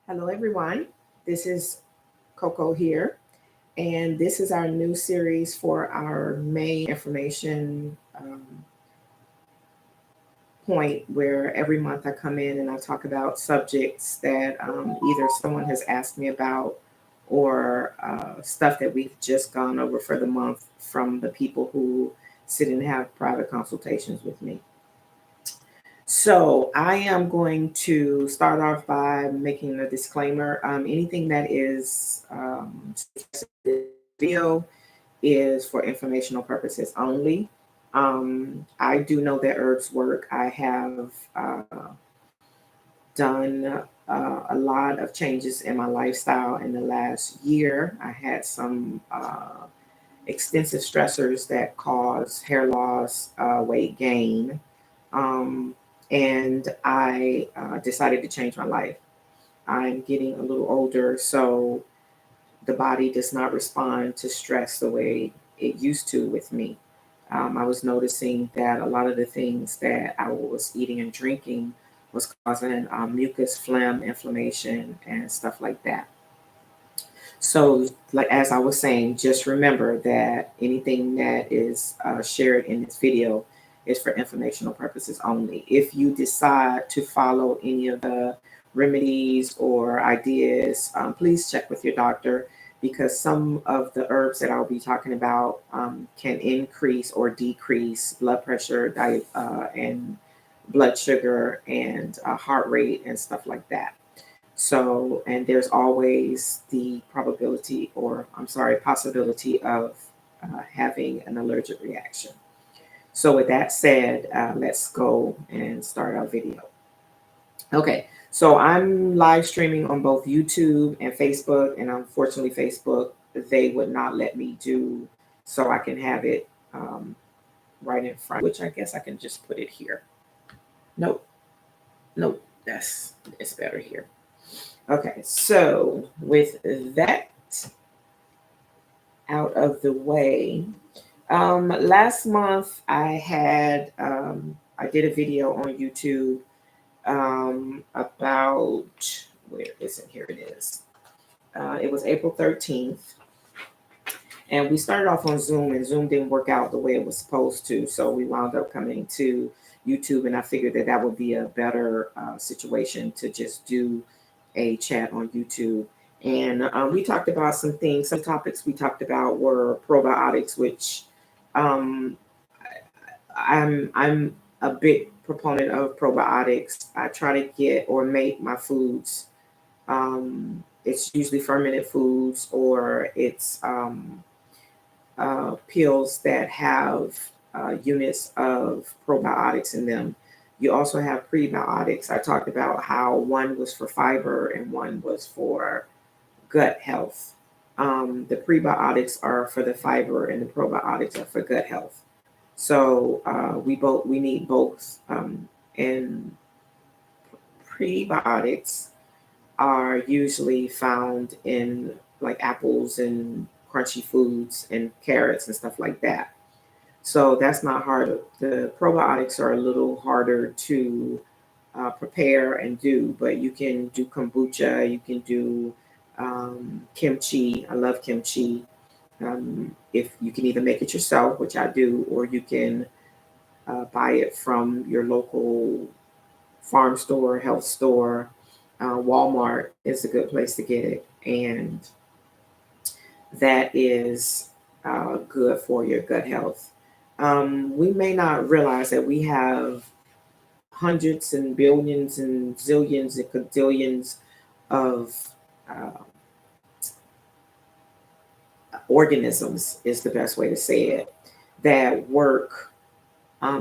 Hello, everyone. This is Coco here, and this is our new series for our May information point where every month I come in and I talk about subjects that either someone has asked me about or stuff that we've just gone over for the month from the people who sit and have private consultations with me. So I am going to start off by making a disclaimer. Anything that is video is for informational purposes only. I do know that herbs work. I have done a lot of changes in my lifestyle in the last year. I had some extensive stressors that cause hair loss, weight gain, um, and I decided to change my life. I'm getting a little older, so the body does not respond to stress the way it used to with me. I was noticing that a lot of the things that I was eating and drinking was causing mucus, phlegm, inflammation, and stuff like that. So, like as I was saying, just remember that anything that is shared in this video is for informational purposes only. If you decide to follow any of the remedies or ideas, please check with your doctor because some of the herbs that I'll be talking about can increase or decrease blood pressure, and blood sugar, and heart rate, and stuff like that. So, and there's always the probability, or I'm sorry, possibility of having an allergic reaction. So, with that said, let's go and start our video. Okay, so I'm live streaming on both YouTube and Facebook, and unfortunately, Facebook, they would not let me do so I can have it right in front, which I guess I can just put it here. Nope, nope, it's better here. Okay, so with that out of the way, last month I did a video on YouTube about where is it? Here it is. It was April 13th, and we started off on Zoom, and Zoom didn't work out the way it was supposed to, so we wound up coming to YouTube, and I figured that that would be a better situation to just do a chat on YouTube. And we talked about some things. Some topics we talked about were probiotics, which um, I'm a big proponent of probiotics. I try to get or make my foods. It's usually fermented foods or it's pills that have units of probiotics in them. You also have prebiotics. I talked about how one was for fiber and one was for gut health. The prebiotics are for the fiber and the probiotics are for gut health. So we need both. And prebiotics are usually found in like apples and crunchy foods and carrots and stuff like that. So that's not hard. The probiotics are a little harder to prepare and do, but you can do kombucha, you can do kimchi. I love kimchi. If you can either make it yourself, which I do, or you can buy it from your local farm store, health store. Walmart is a good place to get it, and that is good for your gut health. We may not realize that we have hundreds and billions and zillions and quadrillions of uh, organisms, is the best way to say it, that work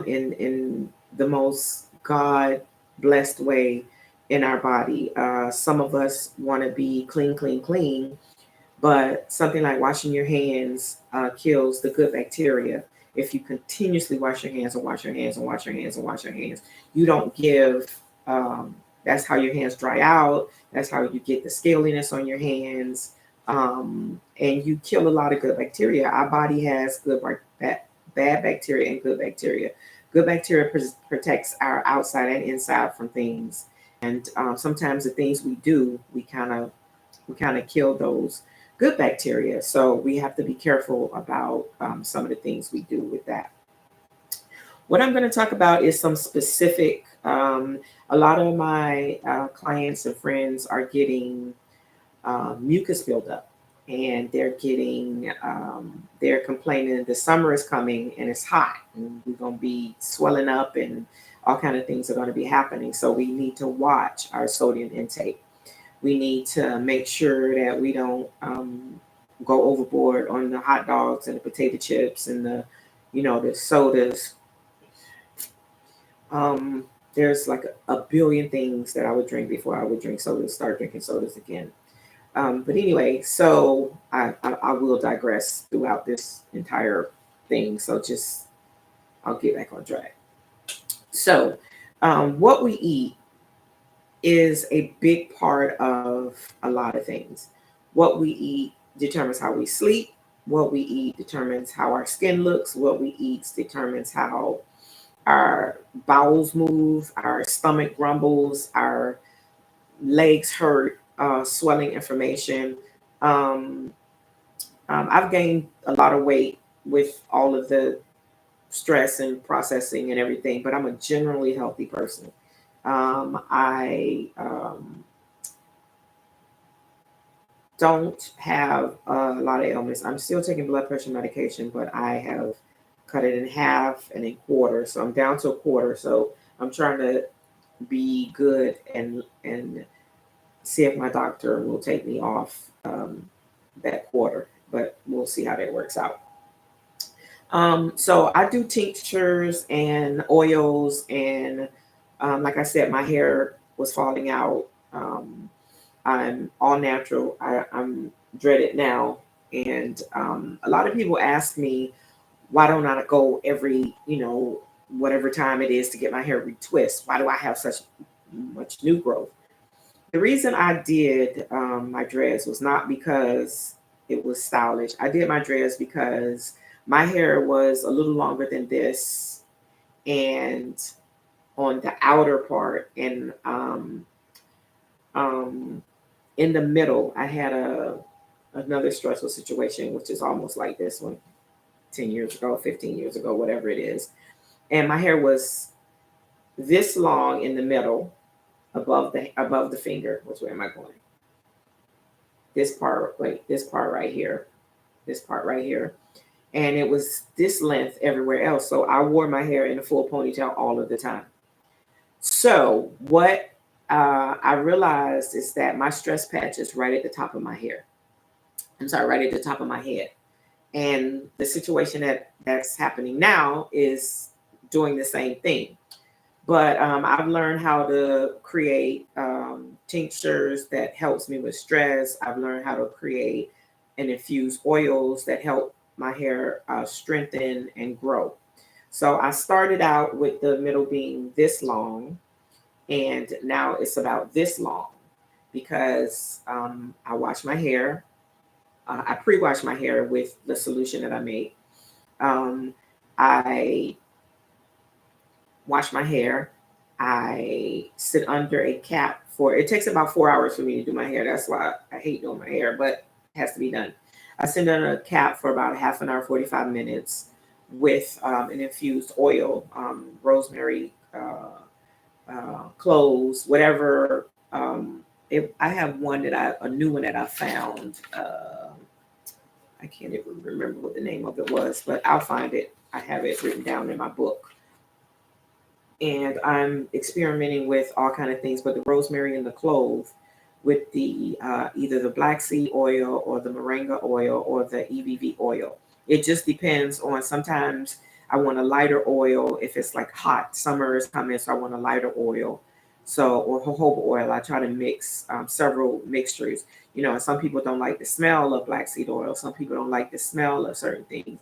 in the most God blessed way in our body. Some of us want to be clean, clean, clean, but something like washing your hands kills the good bacteria. If you continuously wash your hands and wash your hands and wash your hands and wash your hands, you don't give. That's how your hands dry out. That's how you get the scaliness on your hands, and you kill a lot of good bacteria. Our body has bad bacteria and good bacteria. Good bacteria protects our outside and inside from things, And sometimes the things we do, we kind of kill those good bacteria. So we have to be careful about some of the things we do with that. What I'm going to talk about is some specific. A lot of my clients and friends are getting mucus buildup, and they're complaining the summer is coming and it's hot, and we're going to be swelling up, and all kind of things are going to be happening. So we need to watch our sodium intake. We need to make sure that we don't go overboard on the hot dogs and the potato chips and the sodas. There's like a billion things that I would drink before I would drink sodas, start drinking sodas again. But anyway, so I will digress throughout this entire thing. So I'll get back on track. So what we eat is a big part of a lot of things. What we eat determines how we sleep. What we eat determines how our skin looks. What we eat determines how our bowels move, our stomach grumbles, our legs hurt, swelling inflammation. I've gained a lot of weight with all of the stress and processing and everything, but I'm a generally healthy person. I don't have a lot of ailments. I'm still taking blood pressure medication, but I have cut it in half and a quarter. So I'm down to a quarter. So I'm trying to be good and see if my doctor will take me off that quarter, but we'll see how that works out. So I do tinctures and oils, and like I said, my hair was falling out. I'm all natural. I'm dreaded now, and a lot of people ask me, why don't I go every, whatever time it is to get my hair retwist? Why do I have such much new growth? The reason I did my dreads was not because it was stylish. I did my dreads because my hair was a little longer than this, and on the outer part, and in the middle, I had another stressful situation, which is almost like this one, 10 years ago, 15 years ago, whatever it is. And my hair was this long in the middle, above the finger. Where am I going? This part, this part right here, and it was this length everywhere else. So I wore my hair in a full ponytail all of the time. So what I realized is that my stress patch is right at the top of my hair. I'm sorry, right at the top of my head. And the situation that's happening now is doing the same thing. But I've learned how to create tinctures that helps me with stress. I've learned how to create and infuse oils that help my hair strengthen and grow. So I started out with the middle being this long, and now it's about this long because I wash my hair. I pre-wash my hair with the solution that I make. I wash my hair. I sit under a cap it takes about 4 hours for me to do my hair. That's why I hate doing my hair, but it has to be done. I sit under a cap for about half an hour, 45 minutes with an infused oil, rosemary, cloves, whatever. I have a new one that I found. I can't even remember what the name of it was, but I'll find it. I have it written down in my book. And I'm experimenting with all kind of things, but the rosemary and the clove with the either the black seed oil or the moringa oil or the EVV oil. It just depends on, sometimes I want a lighter oil if it's like hot, summer is coming, so I want a lighter oil. So, or jojoba oil, I try to mix several mixtures. And some people don't like the smell of black seed oil. Some people don't like the smell of certain things.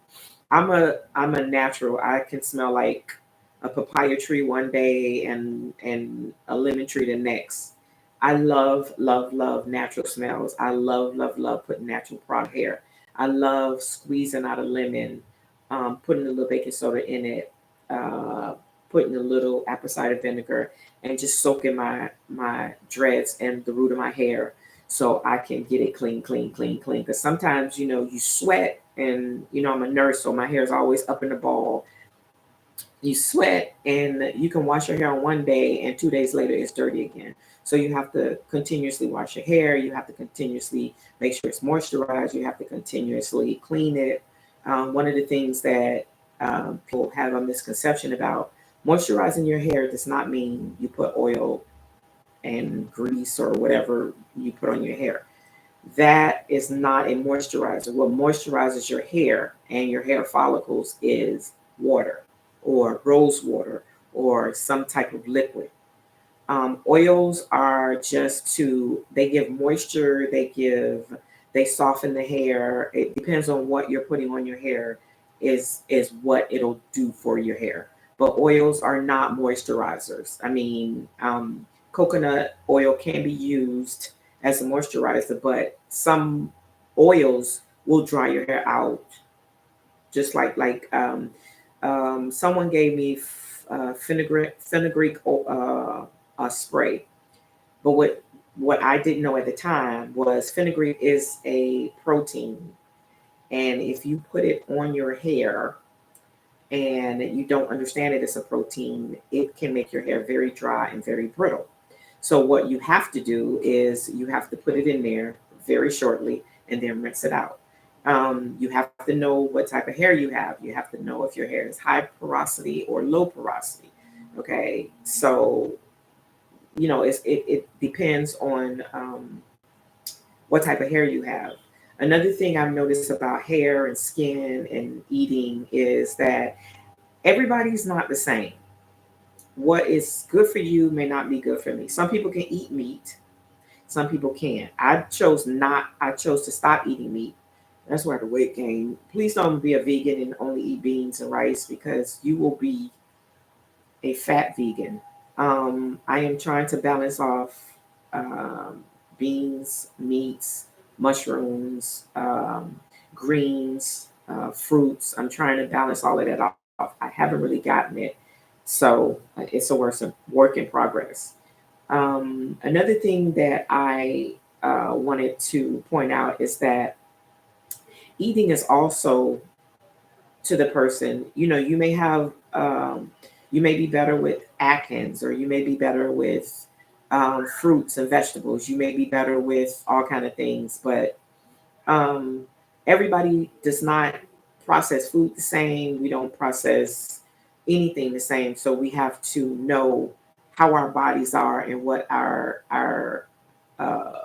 I'm a natural. I can smell like a papaya tree one day and a lemon tree the next. I love, love, love natural smells. I love, love, love putting natural product hair. I love squeezing out a lemon, putting a little baking soda in it, putting a little apple cider vinegar and just soaking my dreads and the root of my hair so I can get it clean, clean, clean, clean. Because sometimes, you sweat, and I'm a nurse, so my hair is always up in the ball. You sweat, and you can wash your hair on one day, and 2 days later it's dirty again. So you have to continuously wash your hair. You have to continuously make sure it's moisturized. You have to continuously clean it. One of the things that people have a misconception about, moisturizing your hair does not mean you put oil and grease or whatever you put on your hair. That is not a moisturizer. What moisturizes your hair and your hair follicles is water or rose water or some type of liquid. Oils are just they give moisture, they soften the hair. It depends on what you're putting on your hair is what it'll do for your hair. But oils are not moisturizers. I mean, coconut oil can be used as a moisturizer, but some oils will dry your hair out. Just someone gave me fenugreek spray, but what I didn't know at the time was fenugreek is a protein, and if you put it on your hair and you don't understand it as a protein, it can make your hair very dry and very brittle. So what you have to do is you have to put it in there very shortly and then rinse it out. You have to know what type of hair you have. You have to know if your hair is high porosity or low porosity. Okay, so it depends on what type of hair you have. Another thing I've noticed about hair and skin and eating is that everybody's not the same. What is good for you may not be good for me. Some people can eat meat, some people can't. I chose to stop eating meat. That's why the weight gain. Please don't be a vegan and only eat beans and rice, because you will be a fat vegan. I am trying to balance off beans, meats, mushrooms, greens, fruits. I'm trying to balance all of that off. I haven't really gotten it. So it's a work in progress. Another thing that I wanted to point out is that eating is also to the person. You may be better with Atkins, or you may be better with fruits and vegetables. You may be better with all kind of things, but um, everybody does not process food the same. We don't process anything the same, so we have to know how our bodies are and what our uh,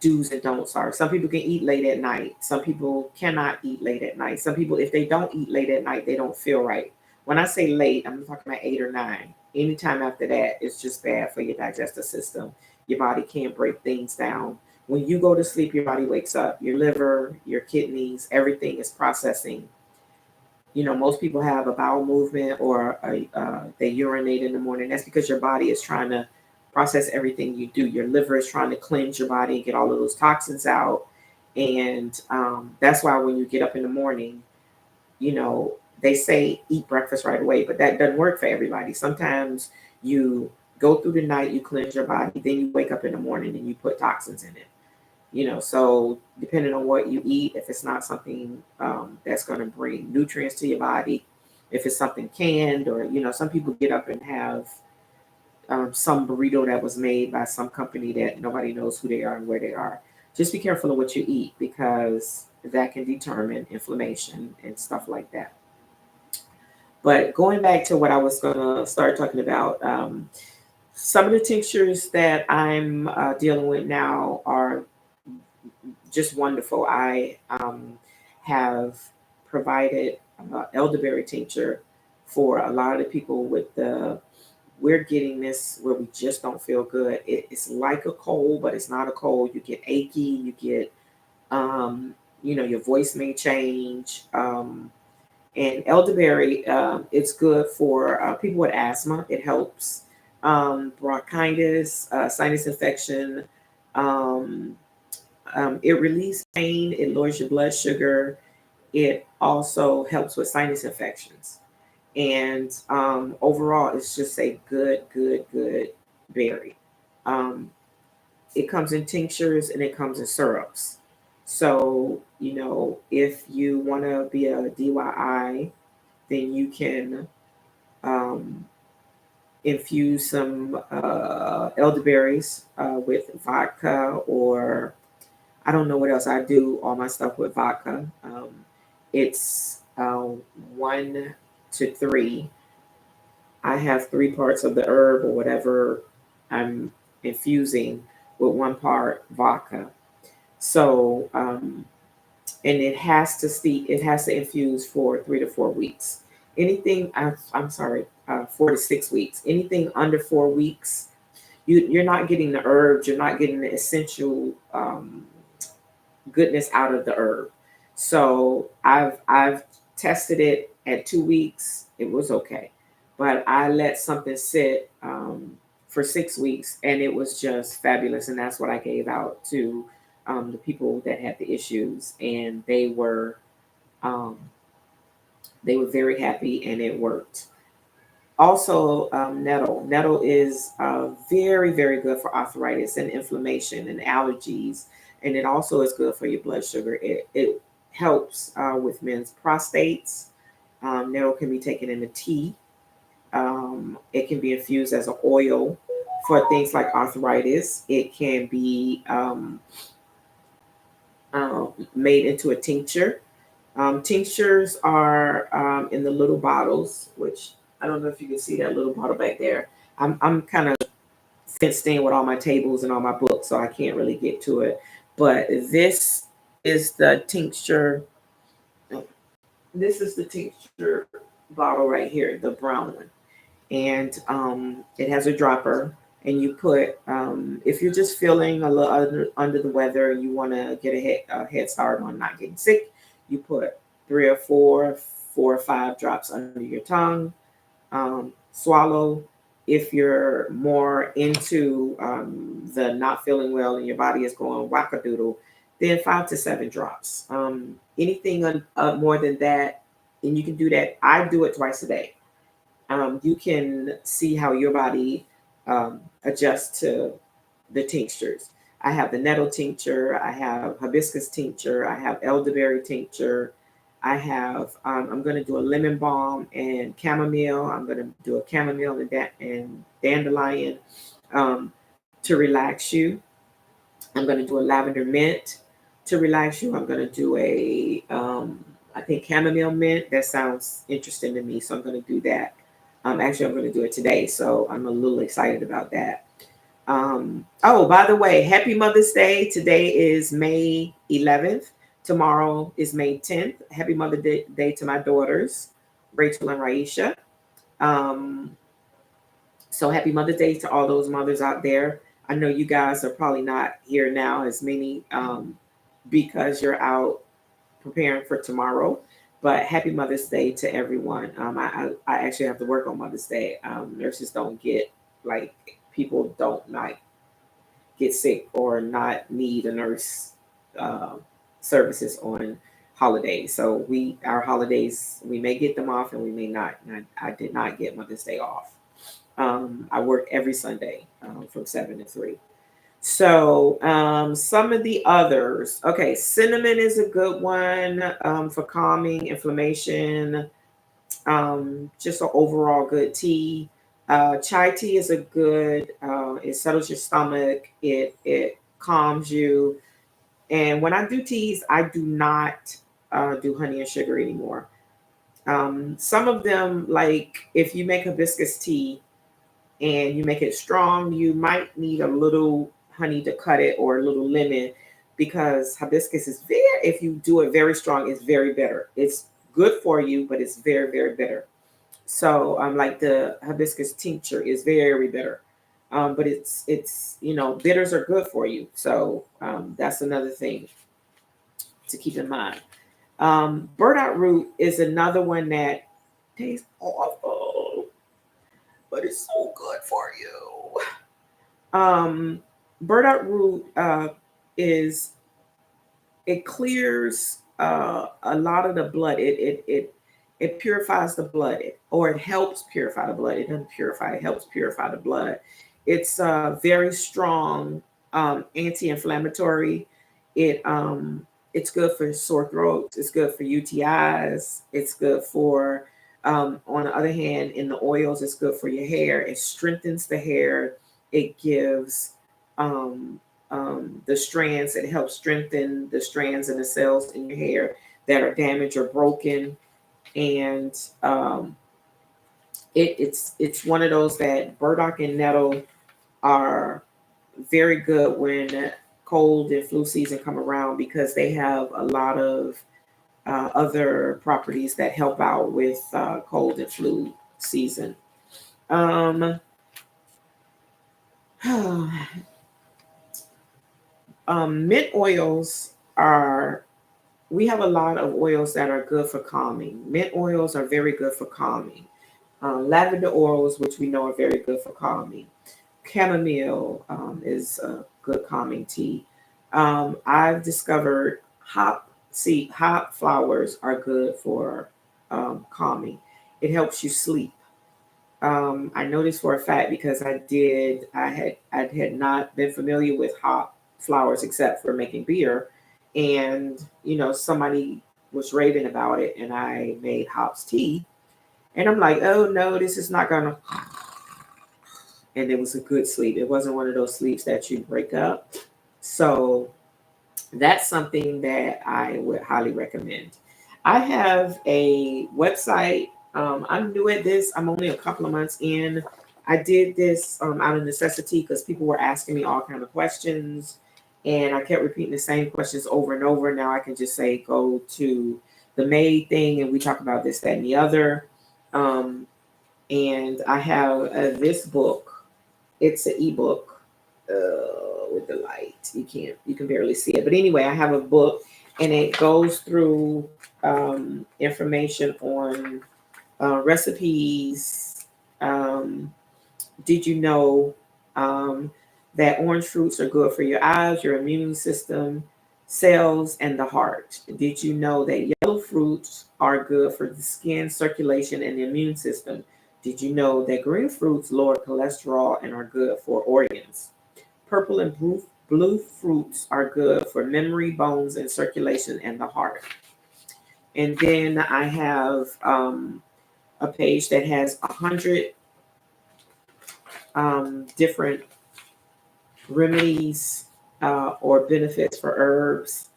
do's and don'ts are. Some people can eat late at night. Some people cannot eat late at night. Some people, if they don't eat late at night, they don't feel right. When I say late, I'm talking about 8 or 9. Anytime after that, it's just bad for your digestive system. Your body can't break things down. When you go to sleep, your body wakes up. Your liver, your kidneys, everything is processing. Most people have a bowel movement, or they urinate in the morning. That's because your body is trying to process everything you do. Your liver is trying to cleanse your body and get all of those toxins out. And that's why when you get up in the morning, they say eat breakfast right away, but that doesn't work for everybody. Sometimes you go through the night, you cleanse your body, then you wake up in the morning and you put toxins in it. So depending on what you eat, if it's not something that's going to bring nutrients to your body, if it's something canned, or some people get up and have some burrito that was made by some company that nobody knows who they are and where they are. Just be careful of what you eat, because that can determine inflammation and stuff like that. But going back to what I was going to start talking about, some of the tinctures that I'm dealing with now are just wonderful. I have provided elderberry tincture for a lot of the people with we're getting this where we just don't feel good. It's like a cold, but it's not a cold. You get achy, you get, your voice may change. And elderberry, it's good for people with asthma. It helps bronchitis, sinus infection. Um, it relieves pain. It lowers your blood sugar. It also helps with sinus infections. And overall, it's just a good berry. Um, it comes in tinctures and it comes in syrups. So, if you want to be a DIY, then you can um, infuse some elderberries with vodka, or I don't know what else. I do all my stuff with vodka. It's 1 to 3. I have 3 parts of the herb or whatever I'm infusing with 1 part vodka. So, and it has to it has to infuse for 3 to 4 weeks. I'm sorry, 4 to 6 weeks. Anything under 4 weeks, you're not getting the herbs. You're not getting the essential goodness out of the herb. So I've tested it at 2 weeks. It was okay, but I let something sit for 6 weeks, and it was just fabulous. And that's what I gave out to the people that had the issues, and um, they were very happy, and it worked. Also, nettle. Nettle is very good for arthritis and inflammation and allergies, and it also is good for your blood sugar. It helps with men's prostates. Nettle can be taken in a tea. It can be infused as an oil for things like arthritis. It can be made into a tincture. Tinctures are in the little bottles, which I don't know if you can see that little bottle back there. I'm kind of fenced in with all my tables and all my books, so I can't really get to it. But is the tincture. This is the tincture bottle right here, the brown one, and it has a dropper. And you put, if you're just feeling a little under the weather, you want to get a head start on not getting sick, you put 3 or 4 or 5 drops under your tongue, swallow. If you're more into the not feeling well and your body is going wackadoodle, then 5 to 7 drops. Anything more than that, and you can do that. I do it twice a day. You can see how your body adjusts to the tinctures. I have the nettle tincture, I have hibiscus tincture, I have elderberry tincture, I have, I'm going to do a lemon balm and chamomile. I'm going to do a chamomile and dandelion to relax you. I'm going to do a lavender mint to relax you. I'm going to do I think chamomile mint. That sounds interesting to me, so I'm going to do that. Actually, I'm going to do it today, so I'm a little excited about that. Oh, by the way, happy Mother's Day. Today is May 11th. Tomorrow is May 10th. Happy Mother's Day to my daughters, Rachel and Raisha. Um, so happy Mother's Day to all those mothers out there. I know you guys are probably not here now as many because you're out preparing for tomorrow. But happy Mother's Day to everyone. I actually have to work on Mother's Day. Nurses don't get, like, people don't not get sick or not need a nurse uh, services on holidays. So our holidays, we may get them off and we may not. And I did not get Mother's Day off. I work every Sunday from 7 to 3. So some of the others. Okay, cinnamon is a good one for calming inflammation. Just an overall good tea. Chai tea is a good. It settles your stomach. It calms you. And when I do teas, I do not do honey and sugar anymore. Some of them, like if you make hibiscus tea and you make it strong, you might need a little honey to cut it or a little lemon because hibiscus is if you do it very strong, it's very bitter. It's good for you, but it's very bitter. So like the hibiscus tincture is very bitter. But it's bitters are good for you. So that's another thing to keep in mind. Burdock root is another one that tastes awful, but it's so good for you. Burdock root is it clears a lot of the blood. It It purifies the blood, or it helps purify the blood. It doesn't purify, it helps purify the blood. It's very strong anti-inflammatory. It's good for sore throats. It's good for UTIs. It's good for, on the other hand, in the oils, it's good for your hair. It strengthens the hair. It gives the strands. It helps strengthen the strands and the cells in your hair that are damaged or broken. And it's one of those that burdock and nettle are very good when cold and flu season come around, because they have a lot of other properties that help out with cold and flu season. Um, Mint oils are, we have a lot of oils that are good for calming. Mint oils are very good for calming. Lavender oils, which we know are very good for calming. Chamomile is a good calming tea. I've discovered hop flowers are good for calming. It helps you sleep. I know this for a fact because I had not been familiar with hop flowers except for making beer, and somebody was raving about it, and I made hops tea, and I'm like, oh no, this is not gonna. And it was a good sleep. It wasn't one of those sleeps that you break up. So that's something that I would highly recommend. I have a website. I'm new at this. I'm only a couple of months in. I did this out of necessity because people were asking me all kind of questions, and I kept repeating the same questions over and over. Now I can just say go to the Made thing, and we talk about this, that, and the other. Um, and I have this book. It's an ebook with the light. You can barely see it. But anyway, I have a book, and it goes through information on recipes. Did you know um, that orange fruits are good for your eyes, your immune system, cells, and the heart? Did you know that yellow fruits are good for the skin, circulation, and the immune system? Did you know that green fruits lower cholesterol and are good for organs? Purple and blue fruits are good for memory, bones, and circulation and the heart. And then I have a page that has 100 different remedies or benefits for herbs.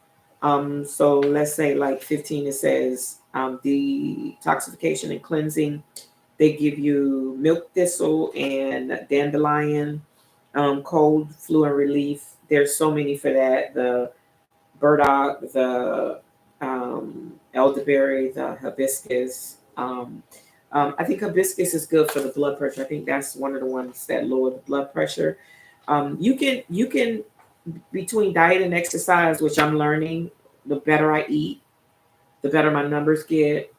So let's say like 15, it says detoxification and cleansing. They give you milk thistle and dandelion, cold, flu, and relief. There's so many for that. The burdock, the elderberry, the hibiscus. I think hibiscus is good for the blood pressure. I think that's one of the ones that lower the blood pressure. You can between diet and exercise, which I'm learning, the better I eat, the better my numbers get.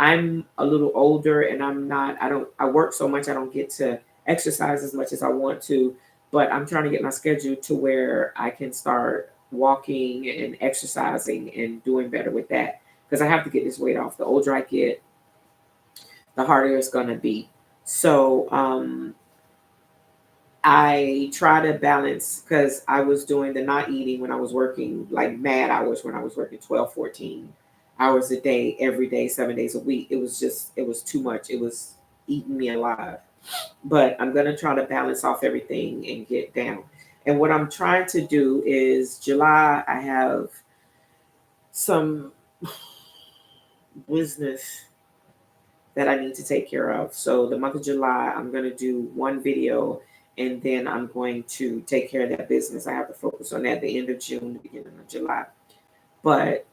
I'm a little older, and I work so much I don't get to exercise as much as I want to, but I'm trying to get my schedule to where I can start walking and exercising and doing better with that, because I have to get this weight off. The older I get, the harder it's going to be. So I try to balance, because I was doing the not eating when I was working like mad hours, when I was working 12, 14 hours a day, every day, 7 days a week. It was too much. It was eating me alive. But I'm going to try to balance off everything and get down. And what I'm trying to do is July, I have some business that I need to take care of. So the month of July, I'm going to do one video, and then I'm going to take care of that business. I have to focus on that at the end of June, the beginning of July. But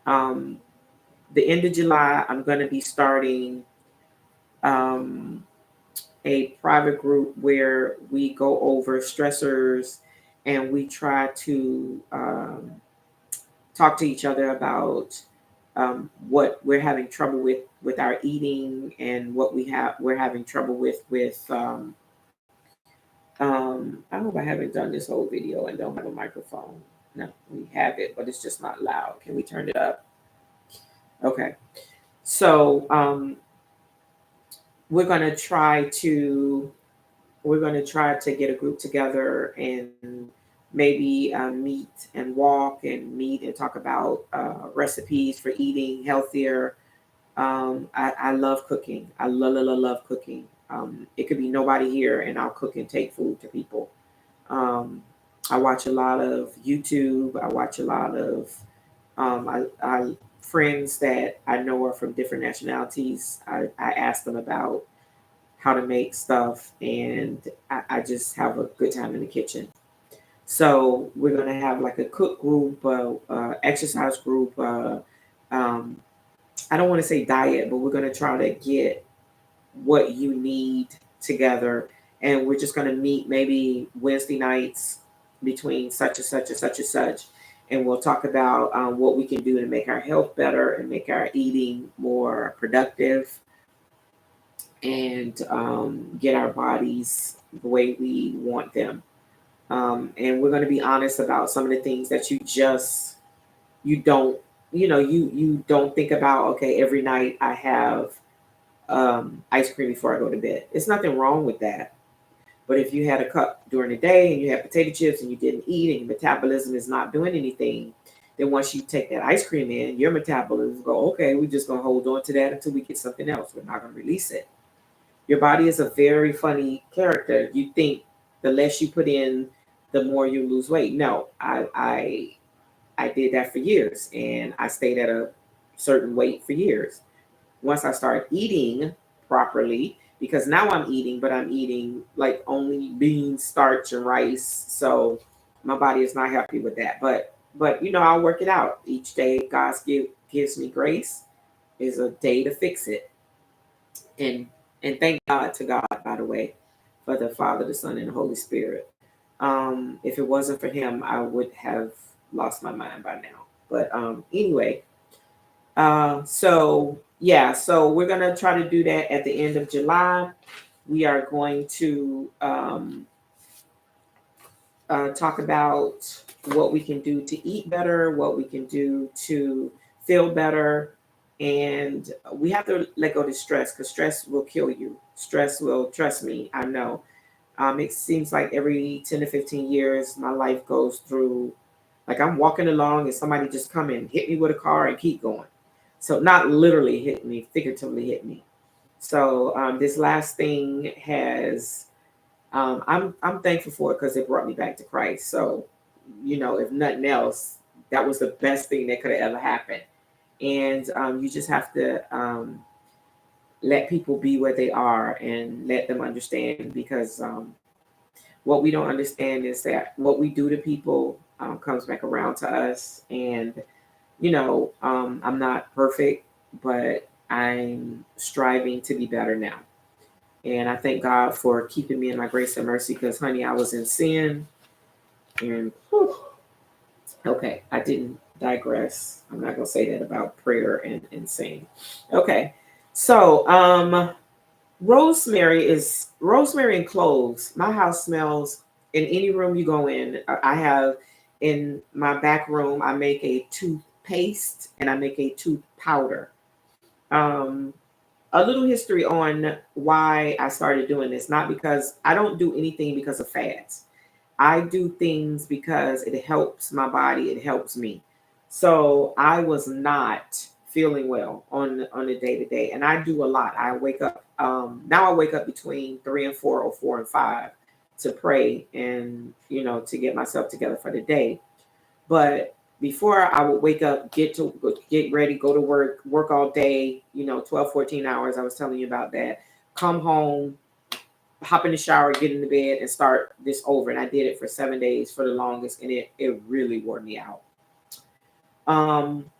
um, the end of July, I'm going to be starting um, a private group where we go over stressors, and we try to talk to each other about what we're having trouble with our eating, and what we're having trouble with I hope I haven't done this whole video and don't have a microphone. No, we have it, but it's just not loud. Can we turn it up? Okay. So we're going to try to get a group together and maybe meet and walk and meet and talk about recipes for eating healthier. I love cooking. I love cooking. It could be nobody here, and I'll cook and take food to people. Um, I watch a lot of YouTube. I watch a lot of I friends that I know are from different nationalities. I ask them about how to make stuff, and I just have a good time in the kitchen. So we're gonna have like a cook group, exercise group. Um, I don't want to say diet, but we're gonna try to get what you need together, and we're just gonna meet maybe Wednesday nights between such and such and such and such, and we'll talk about what we can do to make our health better and make our eating more productive and get our bodies the way we want them. And we're going to be honest about some of the things that you don't you don't think about. Okay, every night I have ice cream before I go to bed. It's nothing wrong with that. But if you had a cup during the day and you had potato chips and you didn't eat and your metabolism is not doing anything, then once you take that ice cream in, your metabolism go, okay, we're just going to hold on to that until we get something else. We're not going to release it. Your body is a very funny character. You think the less you put in, the more you lose weight. No, I did that for years, and I stayed at a certain weight for years. Once I started eating properly, because now I'm eating, but I'm eating like only beans, starch, and rice. So my body is not happy with that. But I'll work it out each day. Gives me grace is a day to fix it, and thank God to God, by the way, for the Father, the Son, and the Holy Spirit. If it wasn't for Him, I would have lost my mind by now. But anyway, so yeah, so we're gonna try to do that at the end of July. We are going to talk about what we can do to eat better, what we can do to feel better. And we have to let go of stress because stress will kill you. Stress will, trust me, I know. It seems like every 10 to 15 years, my life goes through, like I'm walking along and somebody just come and hit me with a car and keep going. So not literally hit me, figuratively hit me. So this last thing has I'm thankful for it because it brought me back to Christ. So, if nothing else, that was the best thing that could have ever happened. And you just have to let people be where they are and let them understand because what we don't understand is that what we do to people comes back around to us. And, I'm not perfect, but I'm striving to be better now. And I thank God for keeping me in my grace and mercy because, honey, I was in sin. And whew, okay, I didn't digress. I'm not going to say that about prayer and sin. Okay, so rosemary and cloves. My house smells in any room you go in. I have in my back room, I make a toothpaste and I make a tooth powder. Um, a little history on why I started doing this. Not because I don't do anything because of fads. I do things because it helps my body. It helps me. So I was not feeling well on a day to day, and I do a lot. I wake up now. I wake up between 3 and 4 or 4 and 5 to pray and to get myself together for the day. But before I would wake up, get ready, go to work all day, 12, 14 hours. I was telling you about that. Come home, hop in the shower, get in the bed, and start this over. And I did it for 7 days for the longest, and it really wore me out. Um,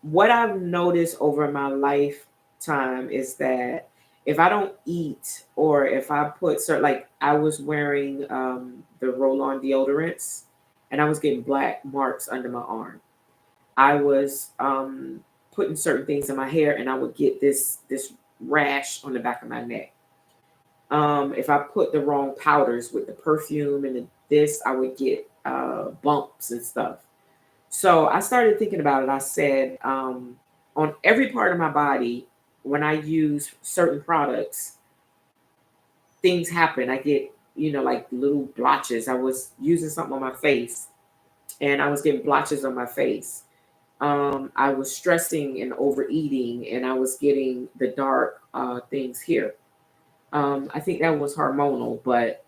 what I've noticed over my lifetime is that if I don't eat or if I put certain, like I was wearing the roll on deodorants and I was getting black marks under my arm. I was putting certain things in my hair and I would get this rash on the back of my neck. If I put the wrong powders with the perfume and this, I would get bumps and stuff. So I started thinking about it. I said, on every part of my body, when I use certain products, things happen. I get, like little blotches. I was using something on my face and I was getting blotches on my face. I was stressing and overeating and I was getting the dark things here. I think that was hormonal, but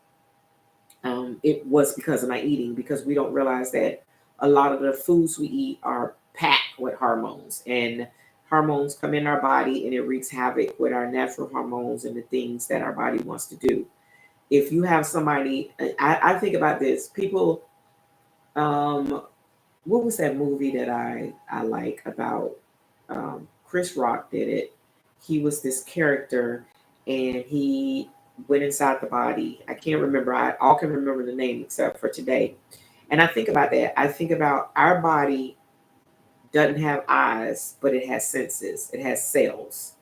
it was because of my eating, because we don't realize that a lot of the foods we eat are packed with hormones, and hormones come in our body and it wreaks havoc with our natural hormones and the things that our body wants to do. If you have somebody, I think about this, people, um, what was that movie that I like about, Chris Rock did it. He was this character and he went inside the body. I can't remember. I all can remember the name except for today. And I think about that. I think about our body doesn't have eyes, but it has senses. It has cells.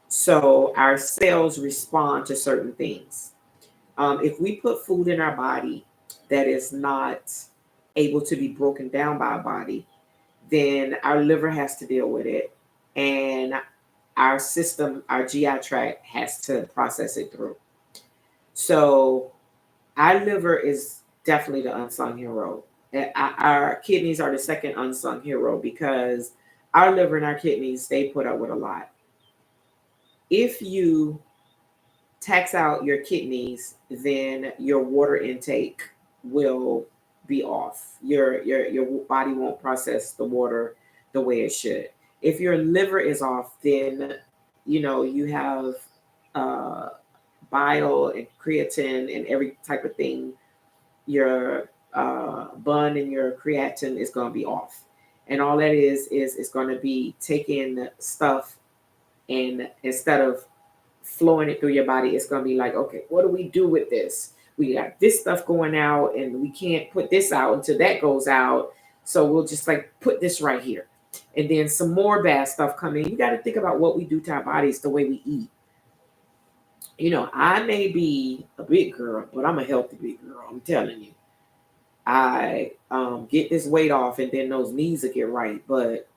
So our cells respond to certain things. If we put food in our body that is not able to be broken down by our body, then our liver has to deal with it. And our system, our GI tract has to process it through. So our liver is definitely the unsung hero. Our kidneys are the second unsung hero because our liver and our kidneys, they put up with a lot. If you tax out your kidneys, then your water intake will be off. Your body won't process the water the way it should. If your liver is off, then you have uh, bile and creatine and every type of thing. Your bun and your creatine is going to be off, and all that is it's going to be taking stuff, and instead of flowing it through your body, it's going to be like, okay, what do we do with this? We got this stuff going out and we can't put this out until that goes out. So we'll just like put this right here. And then some more bad stuff coming. You got to think about what we do to our bodies, the way we eat. I may be a big girl, but I'm a healthy big girl. I'm telling you. I get this weight off and then those knees will get right. But,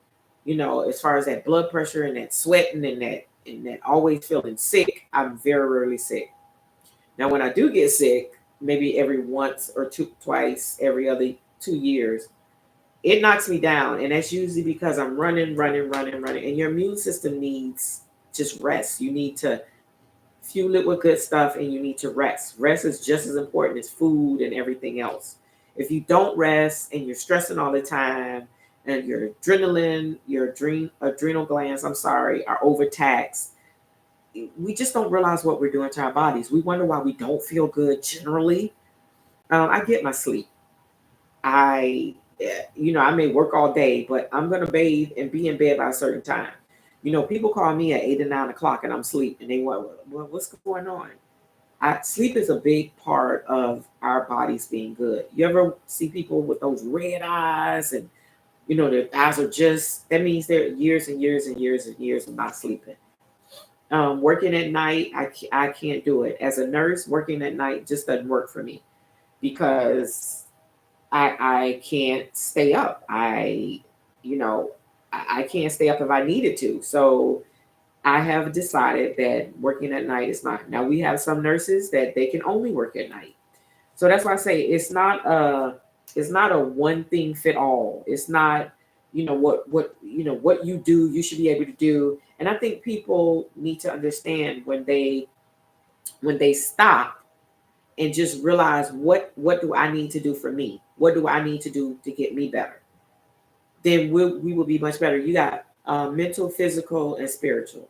as far as that blood pressure and that sweating and that always feeling sick, I'm very rarely sick. Now, when I do get sick, maybe every once or twice every other 2 years, it knocks me down. And that's usually because I'm running, running, running, running. And your immune system needs just rest. You need to fuel it with good stuff and you need to rest. Rest is just as important as food and everything else. If you don't rest and you're stressing all the time and your adrenal glands, are overtaxed, we just don't realize what we're doing to our bodies. We wonder why we don't feel good generally. I get my sleep. I may work all day, but I'm going to bathe and be in bed by a certain time. People call me at 8 or 9 o'clock and I'm asleep and they want, well, what's going on? Sleep is a big part of our bodies being good. You ever see people with those red eyes and, their eyes are that means they're years and years and years and years of not sleeping. Working at night, I can't do it. As a nurse, working at night just doesn't work for me because I can't stay up. I can't stay up if I needed to. So I have decided that working at night is not. Now we have some nurses that they can only work at night. So that's why I say it's not a one thing fit all. It's not, what you do, you should be able to do. And I think people need to understand when they stop and just realize what do I need to do for me? What do I need to do to get me better? Then we will be much better. You got mental, physical, and spiritual.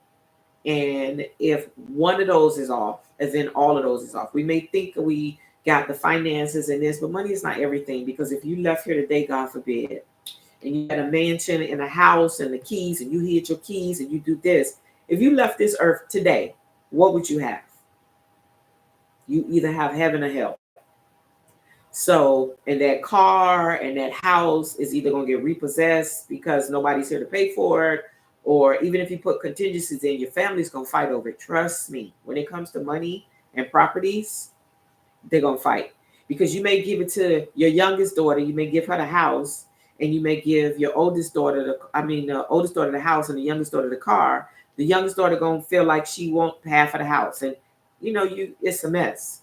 And if one of those is off, and then all of those is off. We may think we got the finances and this, but money is not everything. Because if you left here today, God forbid, and you had a mansion and a house and the keys, and you hid your keys and you do this, if you left this earth today, what would you have? You either have heaven or hell. So, and that car and that house is either going to get repossessed because nobody's here to pay for it, or even if you put contingencies in, your family's going to fight over it. Trust me, when it comes to money and properties, they're going to fight because you may give it to your youngest daughter, you may give her the house, and you may give your oldest daughter the oldest daughter the house and the youngest daughter the car. The youngest daughter gonna feel like she want half of the house, and it's a mess.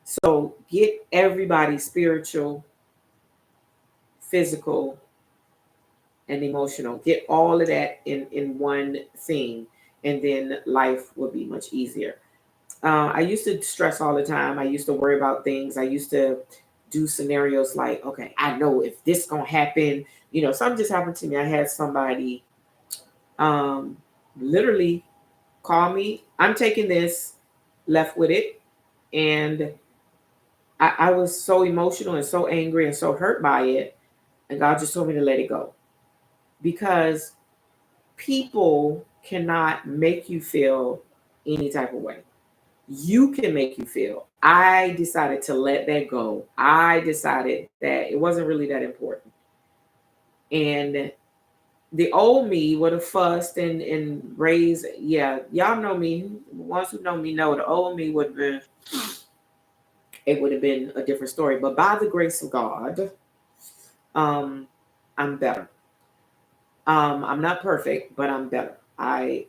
So get everybody spiritual, physical, and emotional. Get all of that in one thing, and then life will be much easier. I used to stress all the time. I used to worry about things. I used to do scenarios like, okay, I know if this gonna happen. Something just happened to me. I had somebody um, literally call me. I'm taking this, left with it, and I was so emotional and so angry and so hurt by it. And God just told me to let it go because people cannot make you feel any type of way. You can make you feel. I decided to let that go. I decided that it wasn't really that important. And the old me would have fussed and raised. Yeah, y'all know me. The ones who know me know the old me would have been, it would have been a different story. But by the grace of God, um, I'm better. I'm not perfect, but I'm better. I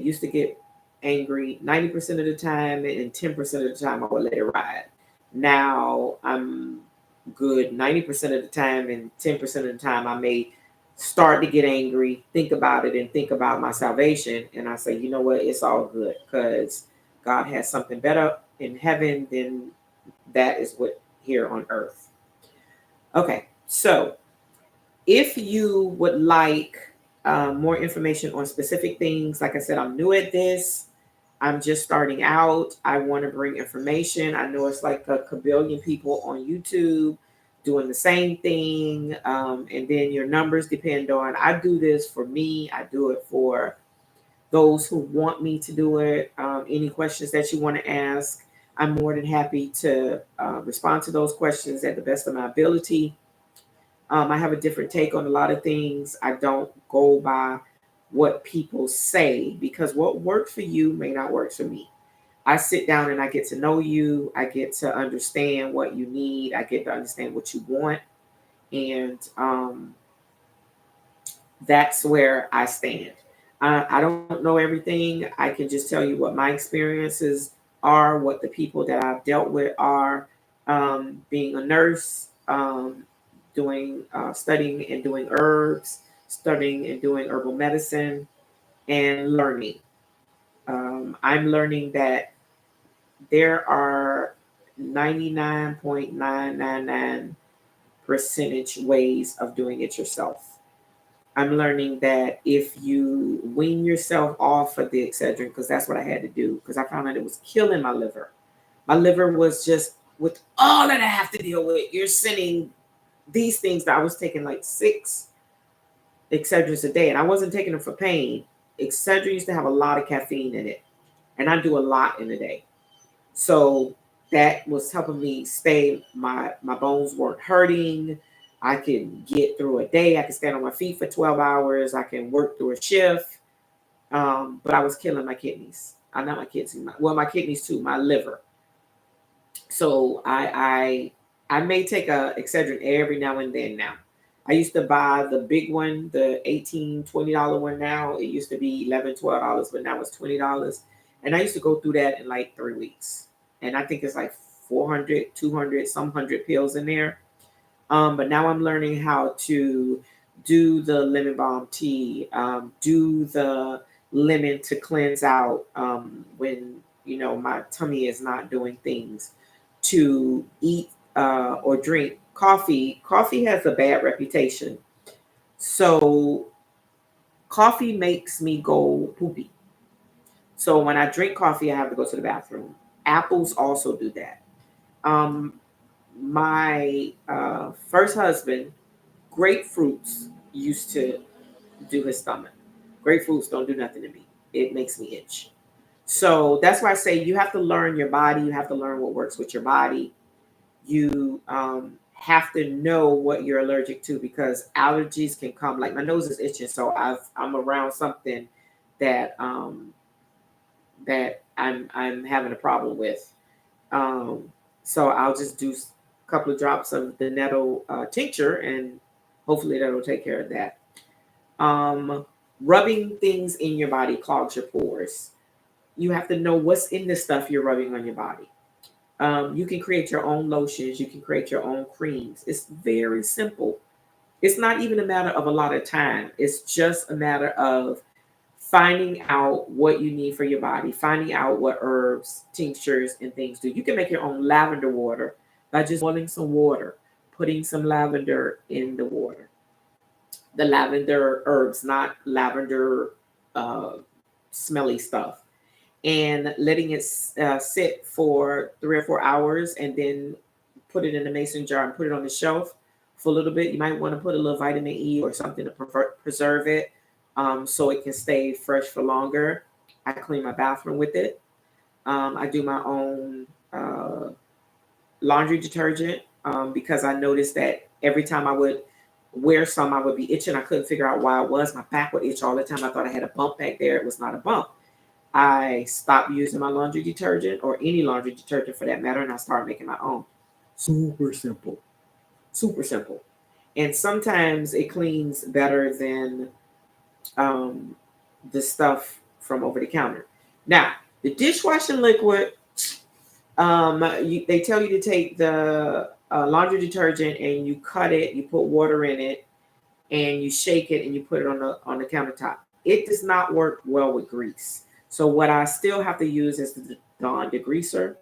used to get angry 90% of the time, and 10% of the time I would let it ride. Now I'm good 90% of the time, and 10% of the time I may start to get angry, think about it, and think about my salvation. And I say, you know what? It's all good because God has something better in heaven than that is what here on earth. Okay, so if you would like more information on specific things, like I said, I'm new at this. I'm just starting out. I want to bring information. I know it's like a kabillion people on YouTube doing the same thing. And then your numbers depend on, I do this for me. I do it for those who want me to do it. Any questions that you want to ask, I'm more than happy to respond to those questions at the best of my ability. I have a different take on a lot of things. I don't go by what people say because what worked for you may not work for me. I sit down and I get to know you. I get to understand what you need. I get to understand what you want. And that's where I stand. I don't know everything. I can just tell you what my experiences are, what the people that I've dealt with are. Being a nurse, doing studying and doing herbs, studying and doing herbal medicine, and learning. I'm learning that there are 99.999 percentage ways of doing it yourself. I'm learning that if you wean yourself off of the Excedrin, because that's what I had to do, because I found out it was killing my liver. My liver was just, with all that I have to deal with, you're sending these things that I was taking like 6 Excedrins a day, and I wasn't taking them for pain. Excedrin used to have a lot of caffeine in it, and I do a lot in a day. So that was helping me stay, my bones weren't hurting. I can get through a day. I can stand on my feet for 12 hours. I can work through a shift. But I was killing my kidneys. Not my kidneys. My kidneys too, my liver. So I may take a Excedrin every now and then now. I used to buy the big one, the $18-20 one now. It used to be $11-12, but now it's $20. And I used to go through that in like 3 weeks. And I think it's like 400, 200, some 100 pills in there. But now I'm learning how to do the lemon balm tea, do the lemon to cleanse out when my tummy is not doing things, to eat or drink coffee. Coffee has a bad reputation, so coffee makes me go poopy. So when I drink coffee, I have to go to the bathroom. Apples also do that. Um, my first husband, grapefruits used to do his stomach. Grapefruits don't do nothing to me. It makes me itch. So that's why I say you have to learn your body. You have to learn what works with your body. You have to know what you're allergic to because allergies can come. Like my nose is itching, so I'm around something that I'm having a problem with. So I'll just do a couple of drops of the nettle tincture, and Hopefully that'll take care of that. Rubbing things in your body clogs your pores. You have to know what's in the stuff you're rubbing on your body. You can create your own lotions. You can create your own creams. It's very simple. It's not even a matter of a lot of time. It's just a matter of finding out what you need for your body, finding out what herbs, tinctures, and things do. You can make your own lavender water by just boiling some water, putting some lavender in the water. The lavender herbs, not lavender uh, smelly stuff, and letting it sit for 3 or 4 hours, and then put it in a mason jar and put it on the shelf for a little bit. You might want to put a little vitamin E or something to preserve it, so it can stay fresh for longer. I clean my bathroom with it. I do my own laundry detergent, because I noticed that every time I would wear some, I would be itching. I couldn't figure out why it was. My back would itch all the time. I thought I had a bump back there. It was not a bump. I stopped using my laundry detergent, or any laundry detergent for that matter, and I started making my own. Super simple. Super simple. And sometimes it cleans better than um, the stuff from over the counter. Now, the dishwashing liquid, they tell you to take the laundry detergent and you cut it, you put water in it, and you shake it and you put it on the countertop. It does not work well with grease. So what I still have to use is the Dawn degreaser.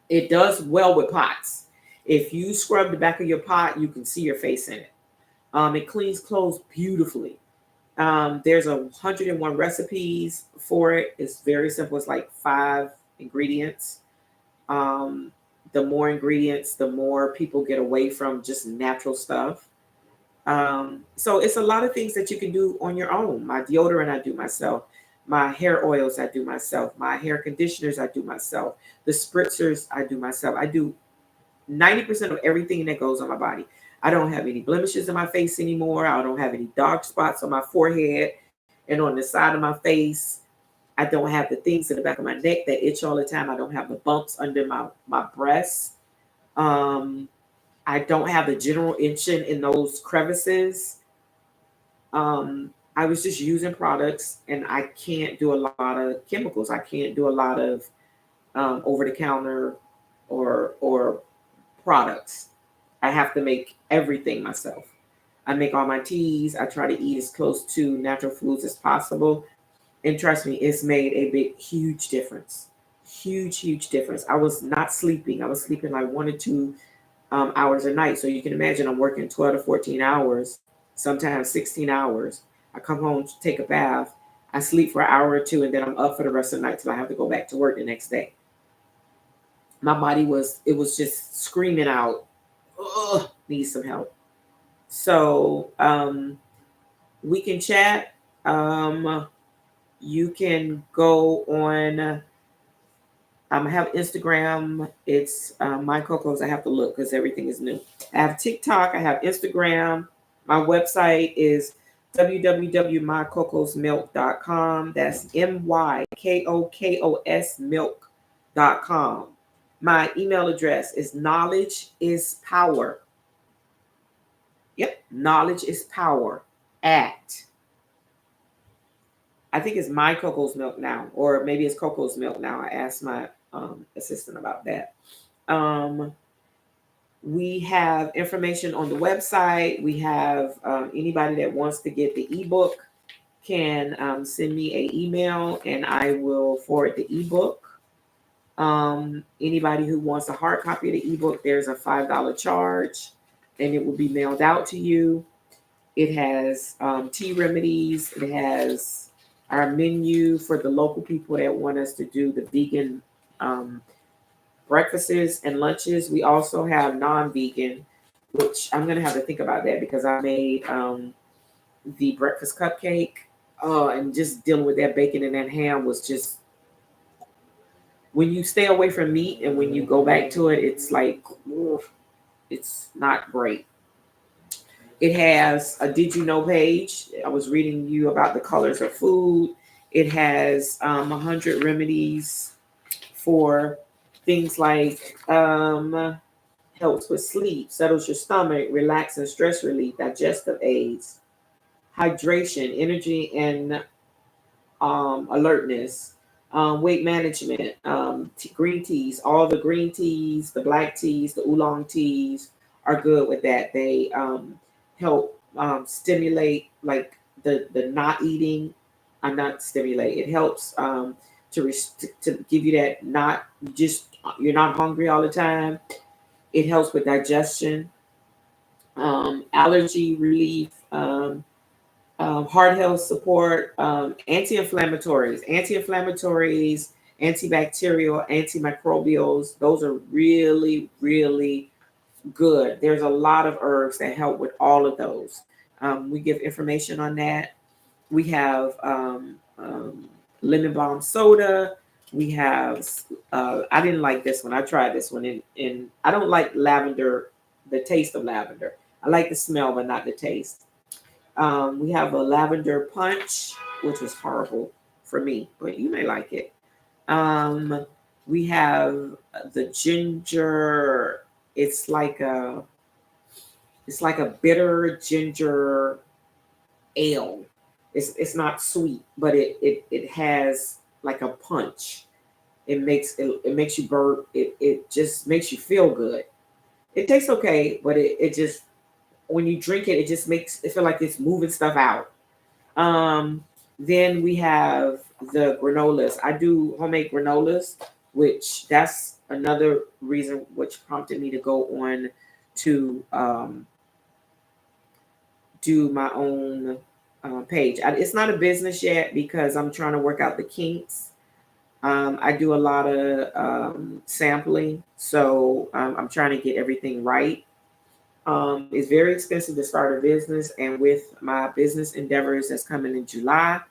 It does well with pots. If you scrub the back of your pot, you can see your face in it. It cleans clothes beautifully. There's 101 recipes for it. It's very simple. It's like 5 ingredients. Um, the more ingredients, the more people get away from just natural stuff. So it's a lot of things that you can do on your own. My deodorant I do myself. My hair oils I do myself. My hair conditioners I do myself. The spritzers I do myself. I do 90% of everything that goes on my body. I don't have any blemishes in my face anymore. I don't have any dark spots on my forehead and on the side of my face. I don't have the things in the back of my neck that itch all the time. I don't have the bumps under my breasts. Um, I don't have the general itching in those crevices. I was just using products, and I can't do a lot of chemicals. I can't do a lot of over the counter or products. I have to make everything myself. I make all my teas. I try to eat as close to natural foods as possible. And trust me, it's made a big, huge difference. Huge, huge difference. I was not sleeping. I was sleeping like 1 or 2 hours a night. So you can imagine I'm working 12 to 14 hours, sometimes 16 hours. I come home, take a bath. I sleep for an hour or two, and then I'm up for the rest of the night till I have to go back to work the next day. My body was just screaming out, "Ugh, need some help." So we can chat. You can go on. I have Instagram. It's My Cocos. I have to look because everything is new. I have TikTok. I have Instagram. My website is www.mykokosmilk.com. That's MYKOKOS milk.com. My email address is knowledge is power. Yep, knowledge is power at, I think it's My Coco's Milk now, or maybe it's Coco's Milk now. I asked my assistant about that. Um, we have information on the website. We have anybody that wants to get the ebook can send me an email, and I will forward the ebook. Anybody who wants a hard copy of the ebook, there's a $5 charge, and it will be mailed out to you. It has tea remedies. It has our menu for the local people that want us to do the vegan breakfasts and lunches. We also have non-vegan, which I'm gonna have to think about that because I made the breakfast cupcake. And just dealing with that bacon and that ham was just, when you stay away from meat and when you go back to it, it's like, oof, it's not great. It has a did you know page. I was reading you about the colors of food. It has 100 remedies for things like helps with sleep, settles your stomach, relax and stress relief, digestive aids, hydration, energy and alertness, weight management, green teas. All the green teas, the black teas, the oolong teas are good with that. They help stimulate like the not eating. Not stimulate. It helps to give you that not just you're not hungry all the time. It helps with digestion, allergy relief. Heart health support, anti-inflammatories, antibacterial, antimicrobials. Those are really, really good. There's a lot of herbs that help with all of those. We give information on that. We have lemon balm soda. We have, I didn't like this one. I tried this one in I don't like lavender, the taste of lavender. I like the smell, but not the taste. We have a lavender punch, which was horrible for me, but you may like it. Um, we have the ginger. It's like a it's like a bitter ginger ale. It's not sweet, but it has like a punch. It makes you burp. It just makes you feel good. It tastes okay, but it just when you drink it, it just makes it feel like it's moving stuff out. Um, then we have the granolas. I do homemade granolas, which that's another reason which prompted me to go on to do my own page. It's not a business yet because I'm trying to work out the kinks. I do a lot of sampling, so I'm trying to get everything right. It's very expensive to start a business, and with my business endeavors that's coming in July,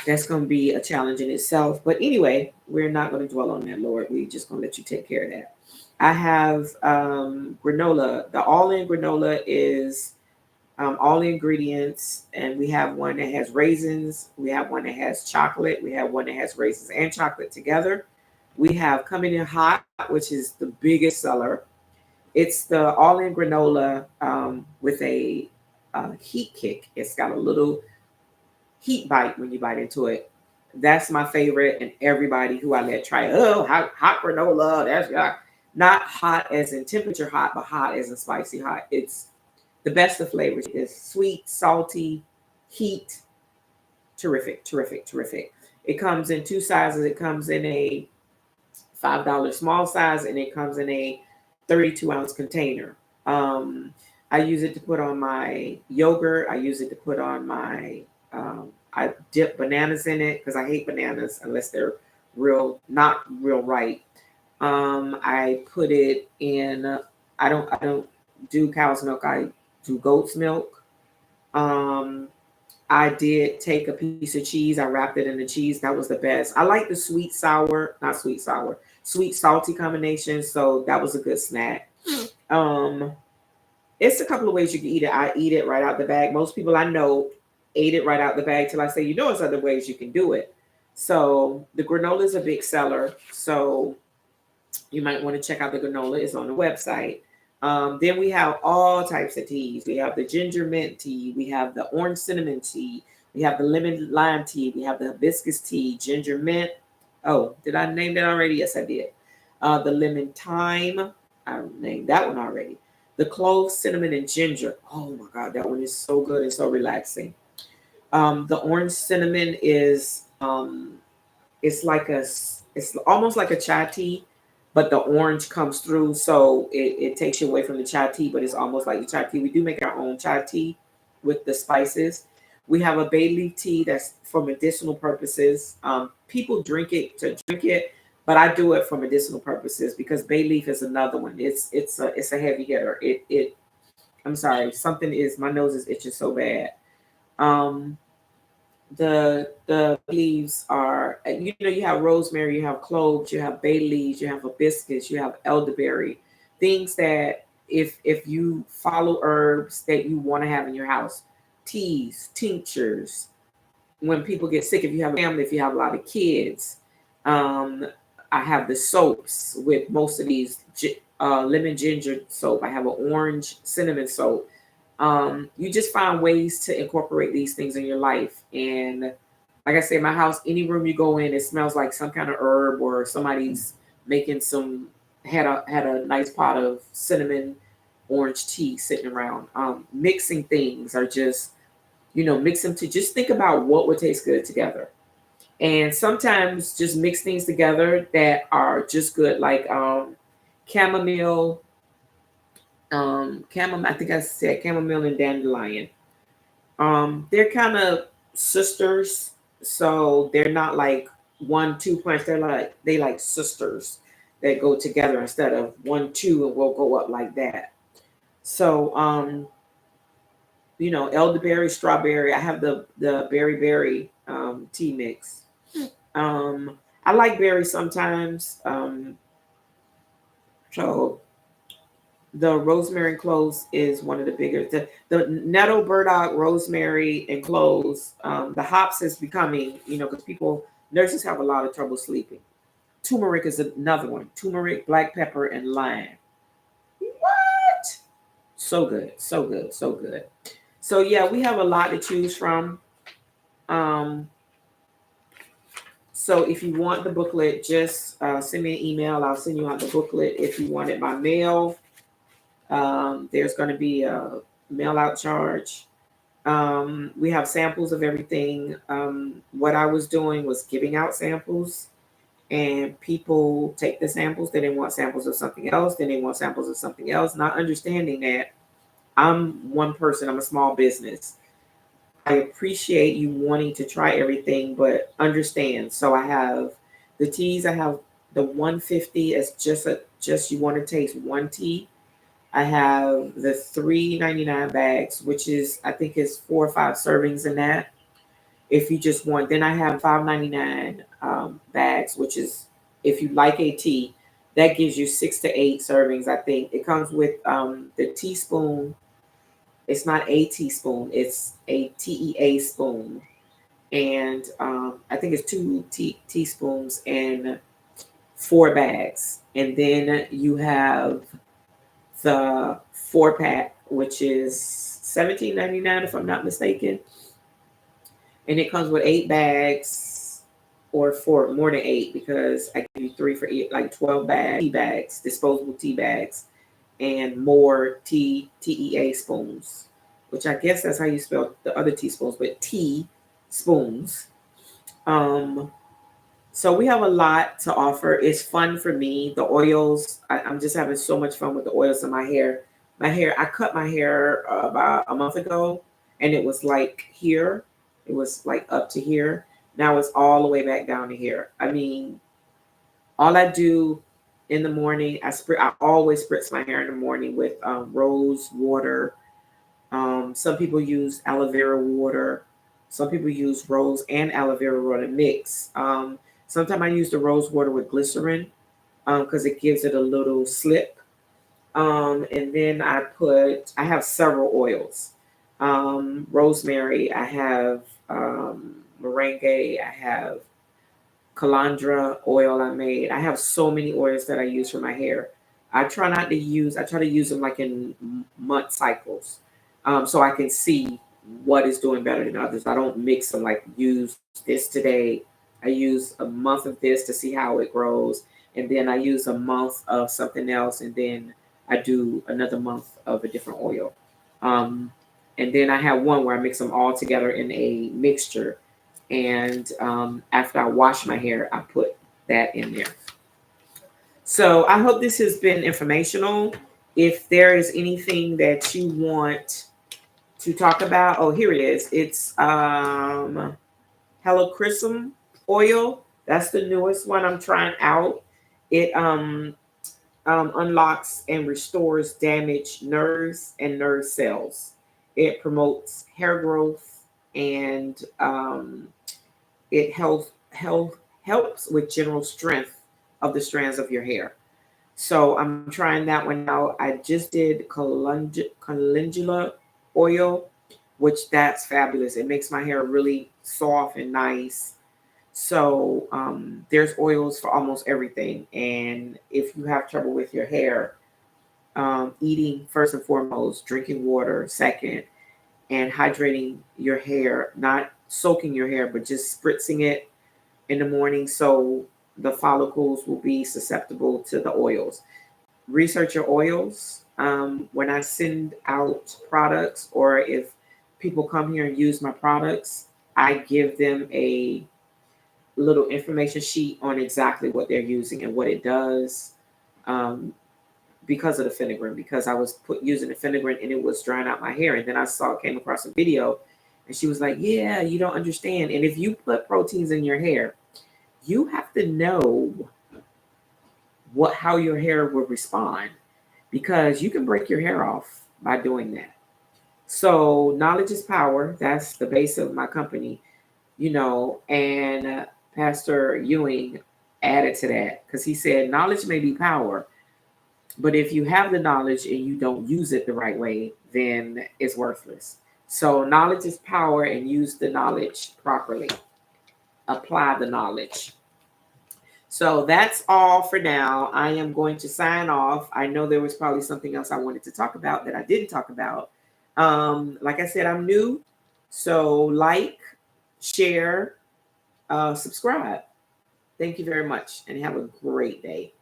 that's going to be a challenge in itself. But anyway, we're not going to dwell on that, Lord. We're just going to let you take care of that. I have granola. The all-in granola is all the ingredients, and we have one that has raisins. We have one that has chocolate. We have one that has raisins and chocolate together. We have coming in hot, which is the biggest seller. It's the all-in granola with a heat kick. It's got a little heat bite when you bite into it. That's my favorite, and everybody who I let try, oh, hot granola. That's not hot as in temperature hot, but hot as in spicy hot. It's the best of flavors. It's sweet, salty, heat, terrific, terrific, terrific. It comes in two sizes. It comes in a $5 small size, and it comes in a 32-ounce container. Um, I use it to put on my yogurt. I use it to put on my. I dip bananas in it because I hate bananas unless they're not real ripe. I put it in. I don't do cow's milk. I do goat's milk. Um, I did take a piece of cheese. I wrapped it in the cheese. That was the best. I like the sweet sour, not sweet sour, sweet salty combination. So that was a good snack. Um, it's a couple of ways you can eat it. I eat it right out the bag. Most people I know ate it right out the bag till I say, there's other ways you can do it. So the granola is a big seller. So you might want to check out the granola. It's on the website. Then we have all types of teas. We have the ginger mint tea. We have the orange cinnamon tea. We have the lemon lime tea. We have the hibiscus tea, ginger mint. Oh, did I name that already? Yes, I did. The lemon thyme. I named that one already. The clove, cinnamon, and ginger. Oh my God, that one is so good and so relaxing. The orange cinnamon is it's almost like a chai tea, but the orange comes through, so it takes you away from the chai tea, but it's almost like the chai tea. We do make our own chai tea with the spices. We have a bay leaf tea that's for medicinal purposes. People drink it to drink it, but I do it for medicinal purposes because bay leaf is another one. It's a heavy hitter. I'm sorry, something is my nose is itching so bad. Um, the leaves are you have rosemary, you have cloves, you have bay leaves, you have hibiscus, you have elderberry, things that if you follow herbs that you want to have in your house, teas, tinctures, when people get sick, if you have a family, if you have a lot of kids, um I have the soaps with most of these lemon ginger soap. I have an orange cinnamon soap. You just find ways to incorporate these things in your life. And like I say, my house, any room you go in, it smells like some kind of herb or somebody's making some had a nice pot of cinnamon orange tea sitting around. Mixing things are just, mix them to just think about what would taste good together. And sometimes just mix things together that are just good, like chamomile, chamomile. I think I said chamomile and dandelion. They're kind of sisters, so they're not like 1, 2 plants. They like sisters that go together instead of 1, 2 and we'll go up like that. So elderberry, strawberry. I have the berry tea mix. I like berry sometimes. So the rosemary and cloves is one of the bigger. The nettle, burdock, rosemary, and cloves. The hops is becoming, because nurses have a lot of trouble sleeping. Turmeric is another one. Turmeric, black pepper, and lime. What? So good, so good, so good. So yeah, we have a lot to choose from. Um, so if you want the booklet, just send me an email. I'll send you out the booklet. If you want it by mail, there's going to be a mail out charge. We have samples of everything. What I was doing was giving out samples, and people take the samples. Then they want samples of something else. Then they want samples of something else. Not understanding that I'm one person, I'm a small business. I appreciate you wanting to try everything, but understand. So I have the teas. I have the 150 as just you want to taste one tea. I have the 3.99 bags, which is I think is 4 or 5 servings in that. If you just want, then I have 5.99 bags, which is if you like a tea, that gives you 6 to 8 servings. I think it comes with the teaspoon. It's not a teaspoon; it's a TEA spoon, and I think it's two teaspoons and 4 bags. And then you have the 4 pack, which is 17.99 if I'm not mistaken, and it comes with 8 bags, or four more than eight because I give you three for eight, like 12 tea bags, disposable tea bags, and more TEA spoons, which I guess that's how you spell the other teaspoons, but tea spoons. Um, so we have a lot to offer. It's fun for me. The oils, I'm just having so much fun with the oils in my hair. I cut my hair about a month ago, and it was like here. It was like up to here. Now it's all the way back down to here. I mean, all I do in the morning, I always spritz my hair in the morning with rose water. Some people use aloe vera water. Some people use rose and aloe vera water mix. Sometimes I use the rose water with glycerin because it gives it a little slip. And then I have several oils. Rosemary, I have merengue, I have calandra oil I made. I have so many oils that I use for my hair. I try to use them like in month cycles, so I can see what is doing better than others. I don't mix them like use this today. I use a month of this to see how it grows, and then I use a month of something else, and then I do another month of a different oil. Um, and then I have one where I mix them all together in a mixture, and after I wash my hair, I put that in there. So I hope this has been informational. If there is anything that you want to talk about, oh, here it is. It's Hello Chrism oil. That's the newest one I'm trying out. It unlocks and restores damaged nerves and nerve cells. It promotes hair growth, and it helps with general strength of the strands of your hair. So I'm trying that one out. I just did calendula oil, which that's fabulous. It makes my hair really soft and nice. So there's oils for almost everything. And if you have trouble with your hair, eating first and foremost, drinking water second, and hydrating your hair, not soaking your hair, but just spritzing it in the morning so the follicles will be susceptible to the oils. Research your oils. When I send out products, or if people come here and use my products, I give them a little information sheet on exactly what they're using and what it does. Um, because of the fenugreek, because I was using the fenugreek and it was drying out my hair. And then I came across a video, and she was like, "Yeah, you don't understand. And if you put proteins in your hair, you have to know how your hair will respond, because you can break your hair off by doing that." So knowledge is power. That's the base of my company, and Pastor Ewing added to that, because he said knowledge may be power, but if you have the knowledge and you don't use it the right way, then it's worthless. So knowledge is power, and use the knowledge properly. Apply the knowledge. So that's all for now. I am going to sign off. I know there was probably something else I wanted to talk about that I didn't talk about. Like I said, I'm new. So like, share, subscribe. Thank you very much, and have a great day.